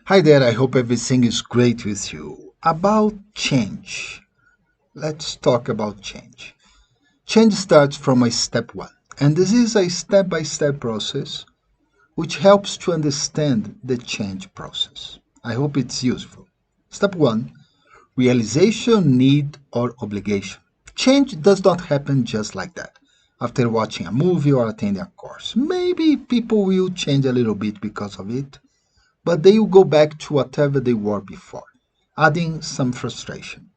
Hi there, I hope everything is great with you. About change. Let's talk about change. Change starts from a step one, and this is a step by step process which helps to understand the change process. I hope it's useful. Step one, realization, need, or obligation. Change does not happen just like that. After watching a movie or attending a course, maybe people will change a little bit because of it, but they will go back to whatever they were before, adding some frustration.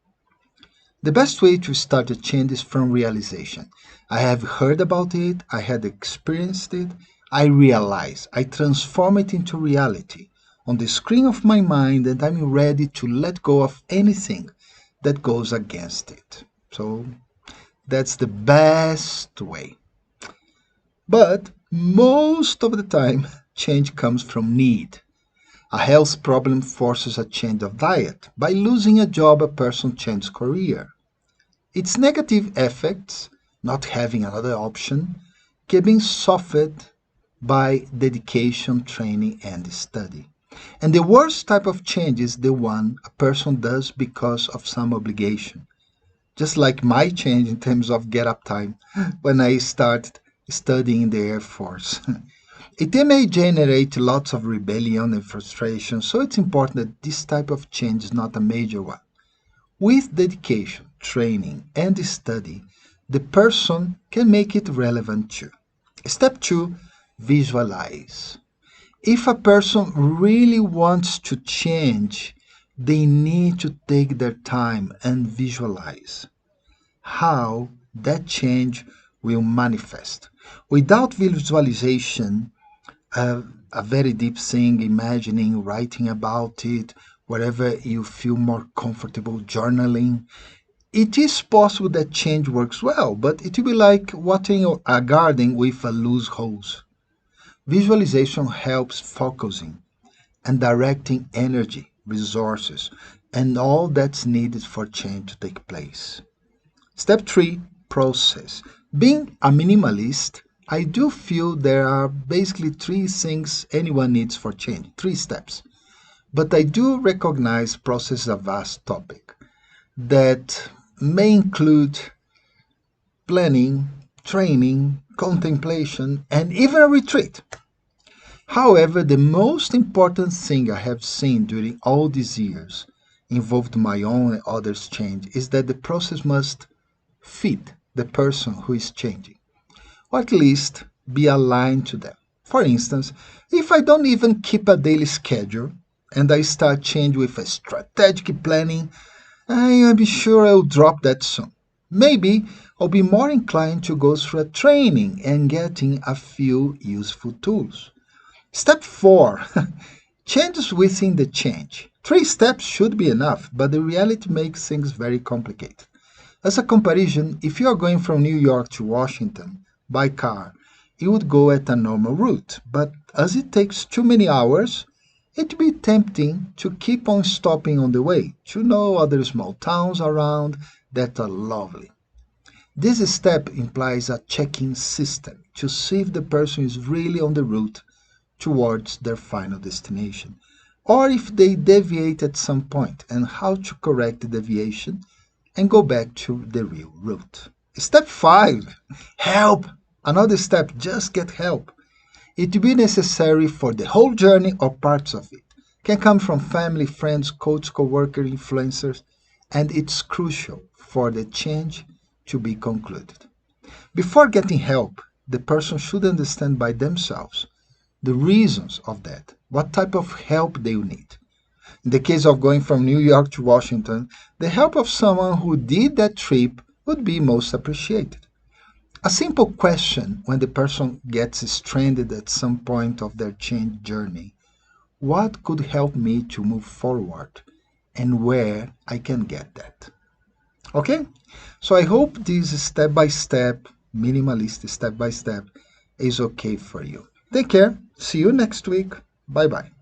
The best way to start a change is from realization. I have heard about it, I had experienced it, I realize, I transform it into reality on the screen of my mind, and I'm ready to let go of anything that goes against it. So that's the best way. But most of the time, change comes from need. A health problem forces a change of diet. By losing a job, a person changes career. Its negative effects, not having another option, can be softened by dedication, training, and study. And the worst type of change is the one a person does because of some obligation. Just like my change in terms of get up time when I started studying in the Air Force. It may generate lots of rebellion and frustration, so it's important that this type of change is not a major one. With dedication, training, and study, the person can make it relevant too. Step 2, visualize. If a person really wants to change, they need to take their time and visualize how that change will manifest. Without visualization, a, a very deep thing, imagining, writing about it, wherever you feel more comfortable journaling. It is possible that change works well, but it will be like watering a garden with a loose hose. Visualization helps focusing and directing energy, resources, and all that's needed for change to take place. Step 3, process. Being a minimalist, I do feel there are basically three things anyone needs for change, three steps. But I do recognize process is a vast topic that may include planning, training, contemplation, and even a retreat. However, the most important thing I have seen during all these years, involved my own and others' change, is that the process must fit the person who is changing, or at least be aligned to them. For instance, if I don't even keep a daily schedule and I start change with a strategic planning, I am sure I'll drop that soon. Maybe I'll be more inclined to go through a training and getting a few useful tools. Step 4, changes within the change. Three steps should be enough, but the reality makes things very complicated. As a comparison, if you are going from New York to Washington by car, you would go at a normal route, but as it takes too many hours, it would be tempting to keep on stopping on the way to know other small towns around that are lovely. This step implies a checking system to see if the person is really on the route towards their final destination, or if they deviate at some point, and how to correct the deviation and go back to the real route. Step 5, help. Another step, just get help. It will be necessary for the whole journey or parts of it. Can come from family, friends, coach, co-worker, influencers, and it's crucial for the change to be concluded. Before getting help, the person should understand by themselves the reasons of that, what type of help they will need. In the case of going from New York to Washington, the help of someone who did that trip would be most appreciated. A simple question when the person gets stranded at some point of their change journey: what could help me to move forward and where I can get that? Okay? So I hope this step by step, minimalist step by step, is okay for you. Take care. See you next week. Bye bye.